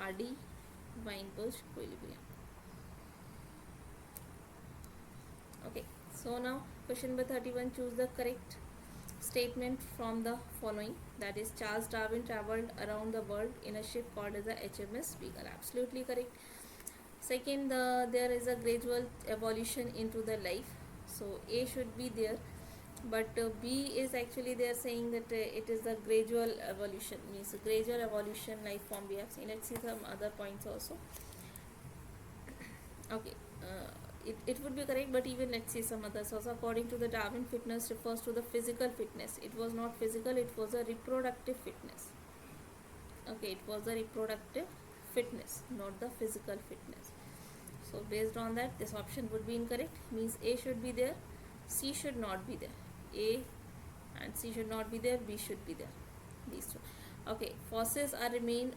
Hardy Weinberg equilibrium. Okay, so now question number 31, choose the correct statement from the following. That is, Charles Darwin traveled around the world in a ship called as the HMS Beagle. Absolutely correct. Second, there is a gradual evolution into the life. So A should be there, but B is actually they are saying that it is the gradual evolution, means gradual evolution life form we have seen. Let's see some other points also. Okay, it would be correct, but even let's see some others also. According to the Darwin, fitness refers to the physical fitness. It was not physical, it was a reproductive fitness. Okay, it was a reproductive fitness, not the physical fitness. So based on that, this option would be incorrect, means A should be there, C should not be there. A and C should not be there, B should be there, these two. Okay, fossils are remain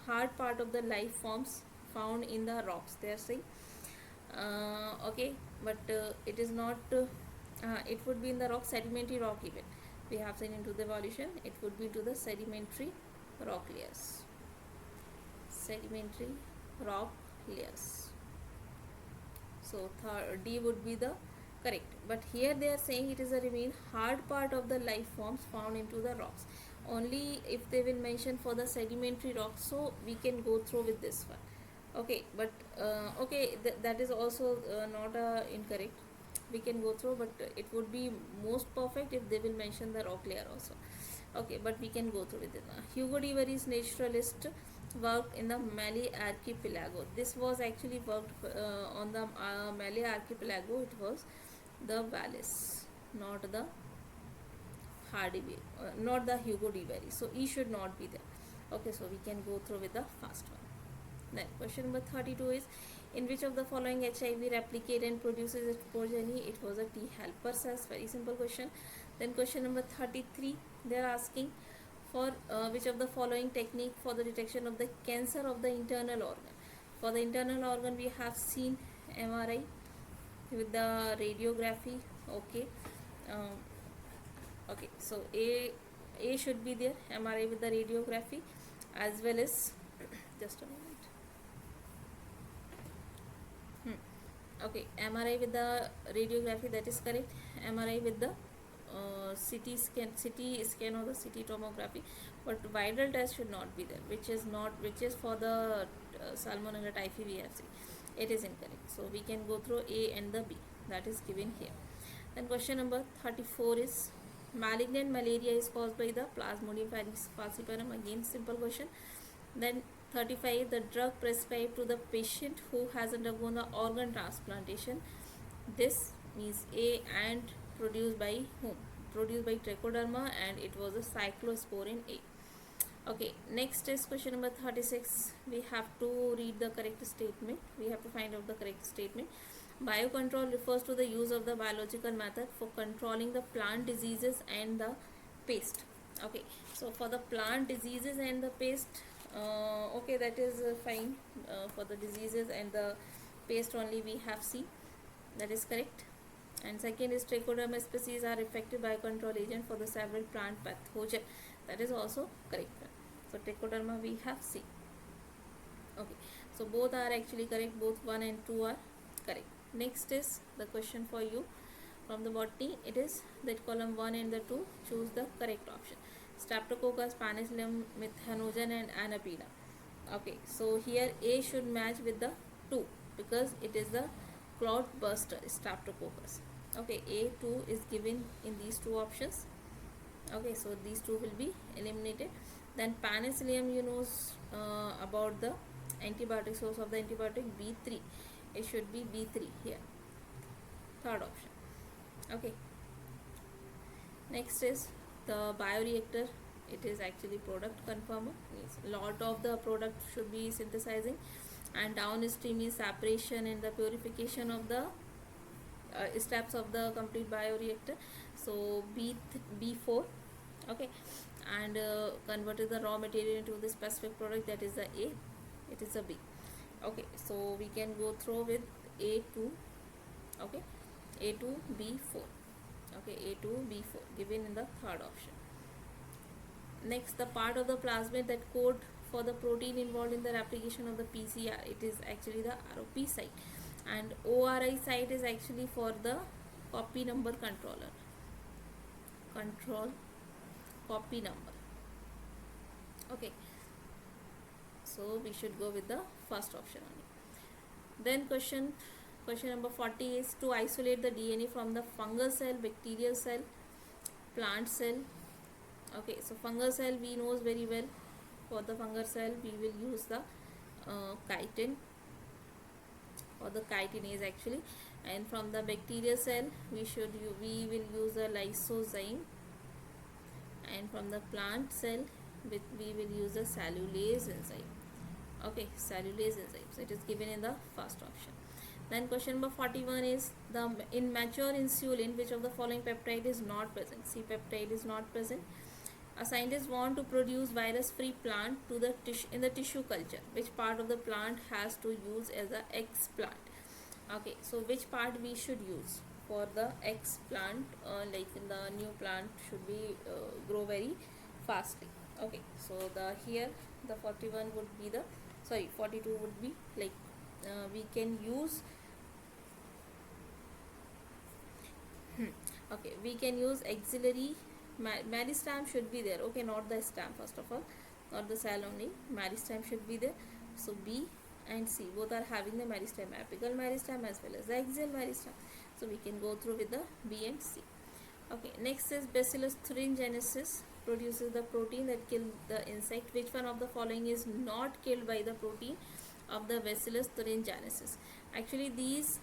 hard part of the life forms found in the rocks, they are saying. Okay, but it is not it would be in the rock, sedimentary rock even. We have seen into the evolution, it would be to the sedimentary rock layers. Sedimentary rock layers. So D would be the correct, but here they are saying it is a remain hard part of the life forms found into the rocks. Only if they will mention for the sedimentary rocks, so we can go through with this one. Okay, but okay, that is also not incorrect, we can go through, but it would be most perfect if they will mention the rock layer also. Okay, but we can go through with it. Hugo de Very's naturalist worked in the Malay archipelago. This was actually worked on the Malay archipelago. It was the Wallis, not the Hardy, not the Hugo de Very. So E should not be there. Okay, so we can go through with the first one. Then question number 32 is, in which of the following HIV replicate and produces its progeny? It was a T helper cells. Very simple question. Then question number 33, they are asking for which of the following technique for the detection of the cancer of the internal organ. For the internal organ, we have seen MRI with the radiography. Okay, okay, so A should be there, MRI with the radiography, as well as just a moment. Okay, MRI with the radiography, that is correct. MRI with the CT scan or the CT tomography, but viral test should not be there, which is for the Salmonella typhi we have seen. It is incorrect, so we can go through A and the B, that is given here. Then question number 34 is, malignant malaria is caused by the Plasmodium falciparum. Again simple question. Then 35, the drug prescribed to the patient who has undergone the organ transplantation. This means A, and produced by whom? Produced by Trichoderma, and it was a cyclosporin A. Okay, next is question number 36. We have to read the correct statement. We have to find out the correct statement. Biocontrol refers to the use of the biological method for controlling the plant diseases and the pest. Okay, so for the plant diseases and the pest, okay, that is fine. For the diseases and the pest only we have seen, that is correct. And second is, Trichoderma species are effective biocontrol agent for the several plant pathogen, that is also correct. So Trichoderma we have seen. Okay, so both are actually correct, both 1 and 2 are correct. Next is the question for you from the botany. It is that column 1 and the 2, choose the correct option. Streptococcus, Penicillium, Methanogen and Anapina. Okay, so here A should match with the 2 because it is the clot buster, Streptococcus. Okay, A2 is given in these two options. Okay, so these two will be eliminated. Then Penicillium, you know about the antibiotic, source of the antibiotic, B3. It should be B3 here, third option. Okay, next is the bioreactor. It is actually product conformer, means lot of the product should be synthesizing, and downstream is separation and the purification of the steps of the complete bioreactor. So B4. Okay, and converted the raw material into the specific product, that is the A. It is a B. Okay, so we can go through with A2. Okay, A2 B4. Okay, A2 B4 given in the third option. Next, the part of the plasmid that code for the protein involved in the replication of the PCR, it is actually the ROP site, and ORI site is actually for the copy number control copy number. Okay, so we should go with the first option only. Then question number 40 is to isolate the DNA from the fungal cell, bacterial cell, plant cell. Okay, so fungal cell we knows very well. For the fungal cell we will use the chitin or the chitinase actually, and from the bacterial cell we will use the lysozyme, and from the plant cell we will use the cellulase enzyme. Okay, cellulase enzyme, so it is given in the first option. Then question number 41 is in mature insulin which of the following peptide is not present? C peptide is not present. A scientist want to produce virus free plant in the tissue culture. Which part of the plant has to use as a explant? Okay, so which part we should use for the explant? Like in the new plant should be grow very fastly. Okay, so here the 41 would be 42 would be like we can use okay, we can use auxiliary meristem should be there. Okay, not the stem, first of all, not the cell only, meristem should be there. So B and C both are having the meristem, apical meristem as well as the axial meristem, so we can go through with the B and C. Okay, next is Bacillus thuringiensis produces the protein that kill the insect. Which one of the following is not killed by the protein of the Bacillus thuringiensis? Actually these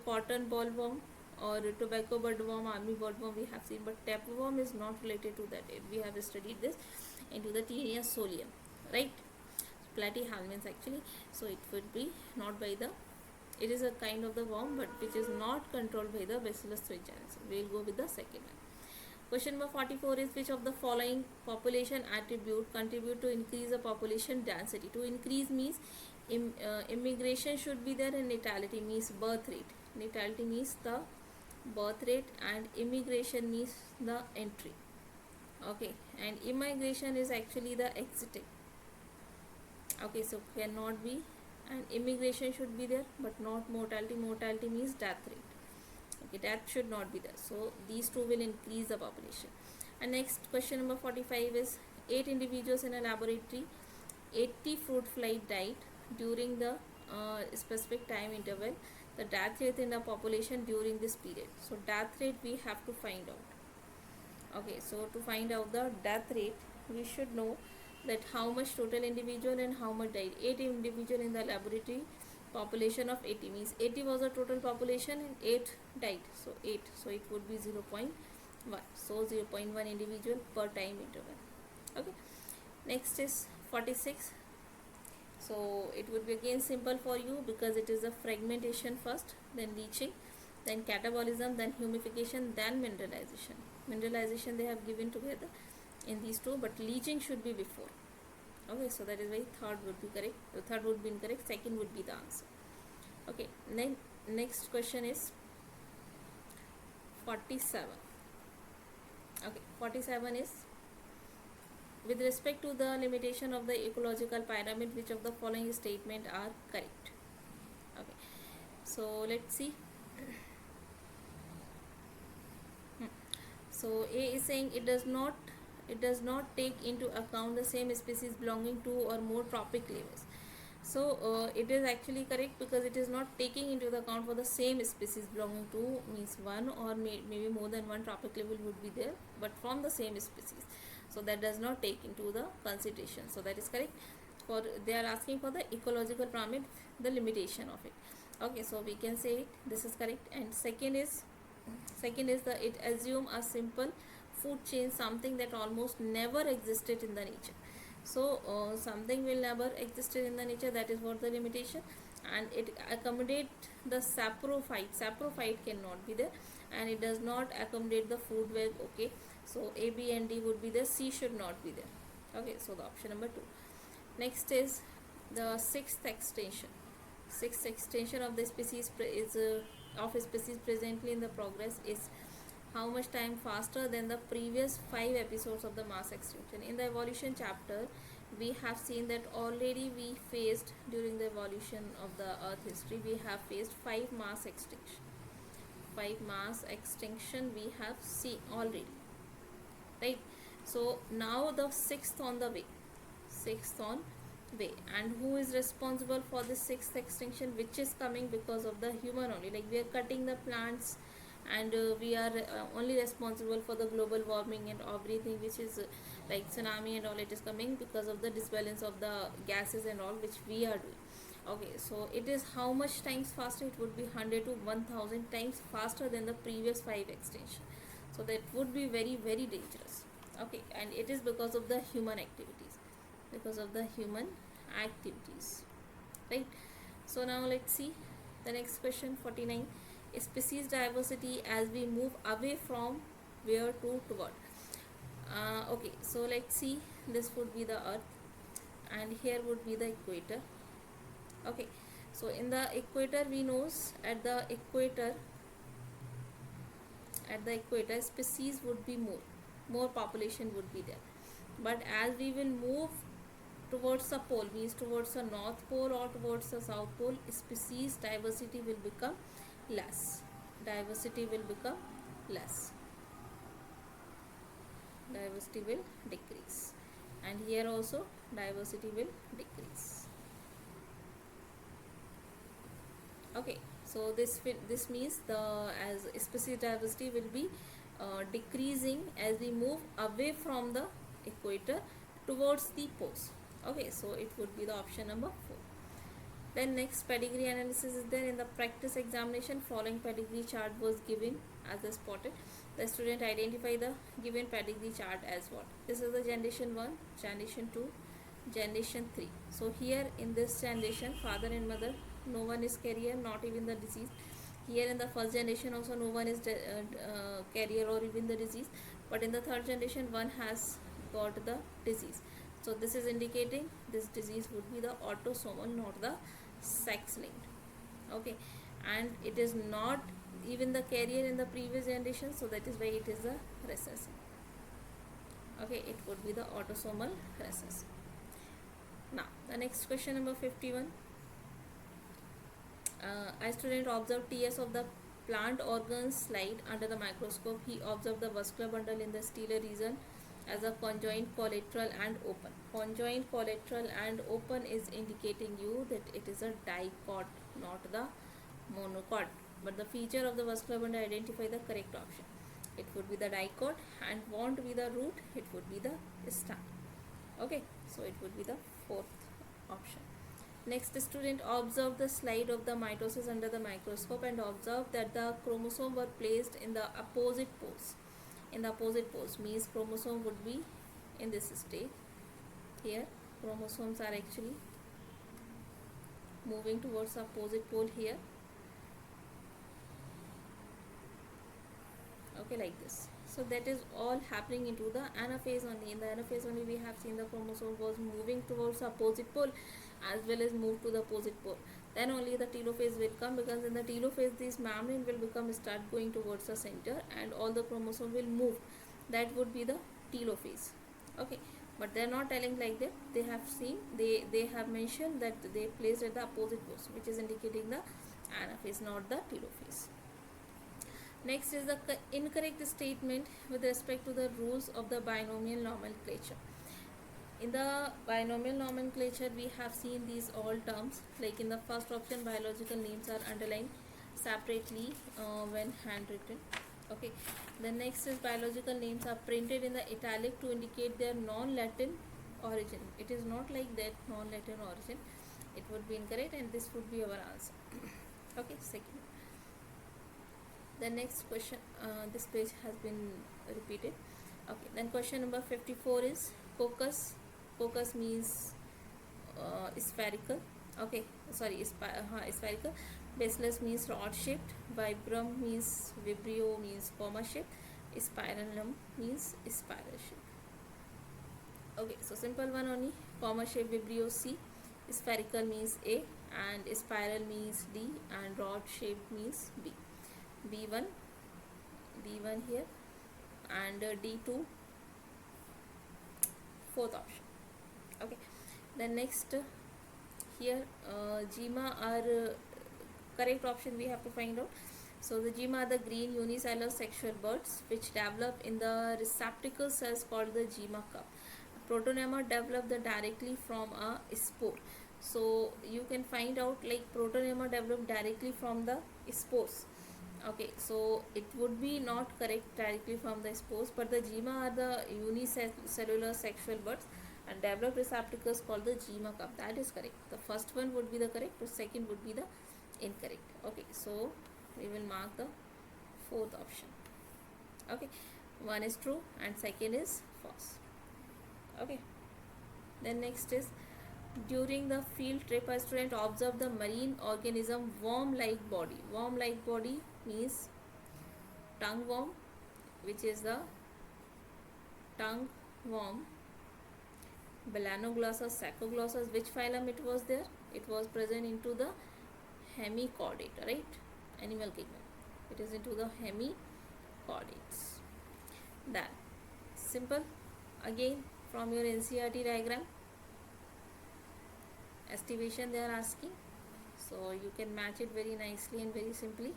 cotton bollworm or tobacco budworm, army budworm we have seen, but tapeworm is not related to that. We have studied this into the Taenia solium, right? Platyhelminths actually, so it would be not by the, it is a kind of the worm but which is not controlled by the Bacillus thuringiensis. We will go with the second one. Question number 44 is which of the following population attribute contribute to increase the population density? To increase means immigration should be there, and natality means birth rate. Natality means the birth rate and immigration means the entry. Okay, and immigration is actually the exiting. Okay, so cannot be, and immigration should be there but not mortality. Mortality means death rate. Okay, death should not be there, so these two will increase the population. And next question number 45 is 8 individuals in a laboratory, 80 fruit fly died during the specific time interval. The death rate in the population during this period. So death rate we have to find out. Okay, so to find out the death rate we should know that how much total individual and how much died. 8 individual in the laboratory, population of 80 means 80 was the total population and 8 died, so 8, so it would be 0.1, so 0.1 individual per time interval. Okay, next is 46. So it would be again simple for you because it is a fragmentation first, then leaching, then catabolism, then humidification, then mineralization. Mineralization they have given together in these two, but leaching should be before. Okay, so that is why third would be correct. The third would be incorrect, second would be the answer. Okay, then next question is 47. Okay, 47 is with respect to the limitation of the ecological pyramid, which of the following statement are correct? Okay, so let's see. So A is saying it does not take into account the same species belonging to or more tropic levels. So it is actually correct because it is not taking into the account for the same species belonging to means one or maybe more than one tropic level would be there, but from the same species. So that does not take into the consideration. So that is correct. For they are asking for the ecological pyramid, the limitation of it. Okay, so we can say it, this is correct. And second is it assume a simple food chain, something that almost never existed in the nature. So something will never existed in the nature, that is what the limitation, and it accommodate the saprophyte. Saprophyte cannot be there, and it does not accommodate the food web. Okay, so A, B and D would be there, C should not be there. Okay, so the option number 2. Next is the sixth extension. Sixth extension of the species of a species presently in the progress is how much time faster than the previous 5 episodes of the mass extinction. In the evolution chapter we have seen that already we faced during the evolution of the earth history, we have faced 5 mass extinction we have seen already, right? So now the sixth on way. And who is responsible for the sixth extinction, which is coming because of the human only? Like, we are cutting the plants, and we are only responsible for the global warming and everything, which is like tsunami and all. It is coming because of the disbalance of the gases and all, which we are doing. Okay, so it is how much times faster? It would be 100 to 1000 times faster than the previous 5 extinction. So that would be very, very dangerous. Okay, and it is because of the human activities, right? So now let's see the next question, 49. Species diversity as we move away from where to what? Okay, so let's see. This would be the earth, and here would be the equator. Okay, so in the equator, we knows at the equator species would be more population would be there. But as we will move towards the pole, means towards the north pole or towards the south pole, species diversity will become less. Diversity will become less. Diversity will decrease, and here also diversity will decrease. Okay, so this means the as species diversity will be decreasing as we move away from the equator towards the poles. Okay, so it would be the option number 4. Then next, pedigree analysis is there. In the practice examination, following pedigree chart was given as the spotted. The student identify the given pedigree chart as what? This is the generation 1, generation 2, generation 3. So here in this generation, father and mother, no one is carrier, not even the disease. Here in the first generation also no one is carrier or even the disease, but in the third generation one has got the disease. So this is indicating this disease would be the autosomal, not the sex linked. Okay, and it is not even the carrier in the previous generation, so that is why it is the recessive. Okay, it would be the autosomal recessive. Now the next question, number 51. A student observed TS of the plant organs slide under the microscope. He observed the vascular bundle in the stellar region as a conjoint, collateral and open. Conjoint, collateral and open is indicating you that it is a dicot, not the monocot. But the feature of the vascular bundle identify the correct option. It would be the dicot, and won't be the root, it would be the stem. Okay, so it would be the 4th option. Next, student observed the slide of the mitosis under the microscope and observed that the chromosomes were placed in the opposite poles. In the opposite poles means chromosome would be in this state. Here chromosomes are actually moving towards the opposite pole here. Okay, like this. So that is all happening into the anaphase only. In the anaphase only we have seen the chromosome was moving towards the opposite pole as well as move to the opposite pole. Then only the telophase will come, because in the telophase this membrane will start going towards the center and all the chromosome will move. That would be the telophase. Okay, but they are not telling like that. They have seen, they have mentioned that they placed at the opposite poles, which is indicating the anaphase, not the telophase. Next is the incorrect statement with respect to the rules of the binomial nomenclature. In the binomial nomenclature, we have seen these all terms. Like in the first option, biological names are underlined separately when handwritten. Okay. The next is biological names are printed in the italic to indicate their non-Latin origin. It is not like that, non-Latin origin. It would be incorrect, and this would be our answer. Okay, second. The next question, this page has been repeated. Okay, then question number 54 is focus. Focus means spherical. Okay, sorry, spherical. Baseless means rod shaped. Vibram means vibrio means comma shaped. Spiralum means spiral shaped. Okay, so simple one only. Comma shaped vibrio C, spherical means A, and spiral means D, and rod shaped means B. B1 here, and D2 4th option. Okay, Then next, here GEMA are correct option we have to find out. So the GEMA are the green unicellular sexual buds which develop in the receptacle cells called the GEMA cup. Protonema develop the directly from a spore. So you can find out like protonema develop directly from the spores. Okay, so it would be not correct directly from the spores, but the GEMA are the unicellular sexual buds and develop receptacles called the GEMA cup. That is correct. The first one would be the correct, the second would be the incorrect. Okay, so we will mark the fourth option. Okay, one is true and second is false. Okay, then next is, during the field trip a student observed the marine organism worm like body. Worm like body means tongue worm, which is the tongue worm. Balanoglossus, Saccoglossus, which phylum it was there? It was present into the hemichordate, right? Animal kingdom. It is into the hemichordates. That simple. Again, from your NCERT diagram, estivation they are asking, so you can match it very nicely and very simply.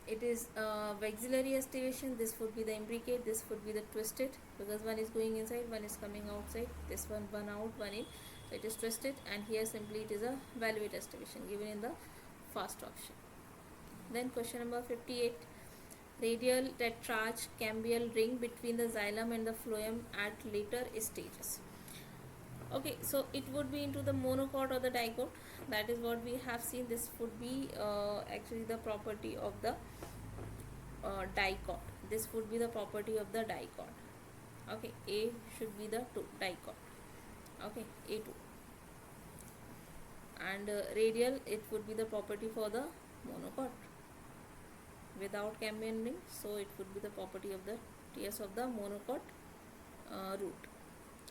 It is vexillary estivation. This would be the imbricate, this would be the twisted, because one is going inside, one is coming outside, this one out, one in, so it is twisted. And here simply it is a valvular estivation given in the first option. Then question number 58, radial tetrarch cambial ring between the xylem and the phloem at later stages. Okay, so it would be into the monocot or the dicot. That is what we have seen. This would be actually the property of the dicot. This would be the property of the dicot. Okay, A should be the dicot. Okay, A2. And radial, it would be the property for the monocot without cambion ring. So it would be the property of the TS of the monocot root.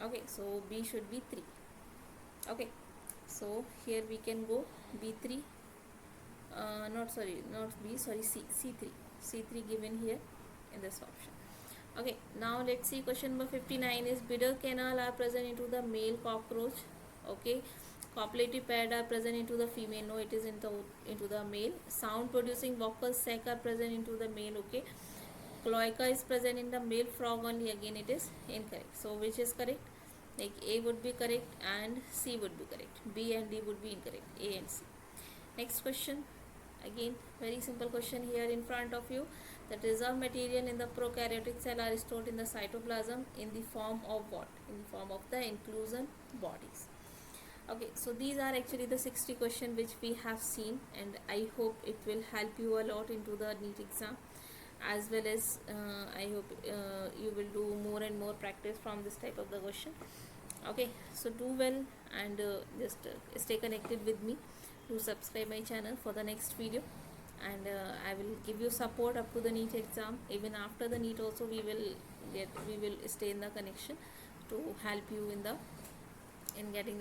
Okay, so B should be 3. Okay, so here we can go B3, not B, C3 given here in this option. Okay, now let's see question number 59 is, bidder canal are present into the male cockroach. Okay, copulative pad are present into the female. No, it is into the male. Sound producing vocal sac are present into the male. Okay, cloaca is present in the male frog only. Again it is incorrect. So which is correct? Like A would be correct and C would be correct. B and D would be incorrect. A and C. Next question. Again very simple question here in front of you. The reserve material in the prokaryotic cell are stored in the cytoplasm in the form of what? In the form of the inclusion bodies. Okay, so these are actually the 60 questions which we have seen, and I hope it will help you a lot into the NEET exam, as well as I hope you will do more and more practice from this type of the question. Okay, so do well and just stay connected with me. Do subscribe my channel for the next video, and I will give you support up to the NEET exam. Even after the NEET also we will stay in the connection to help you in getting the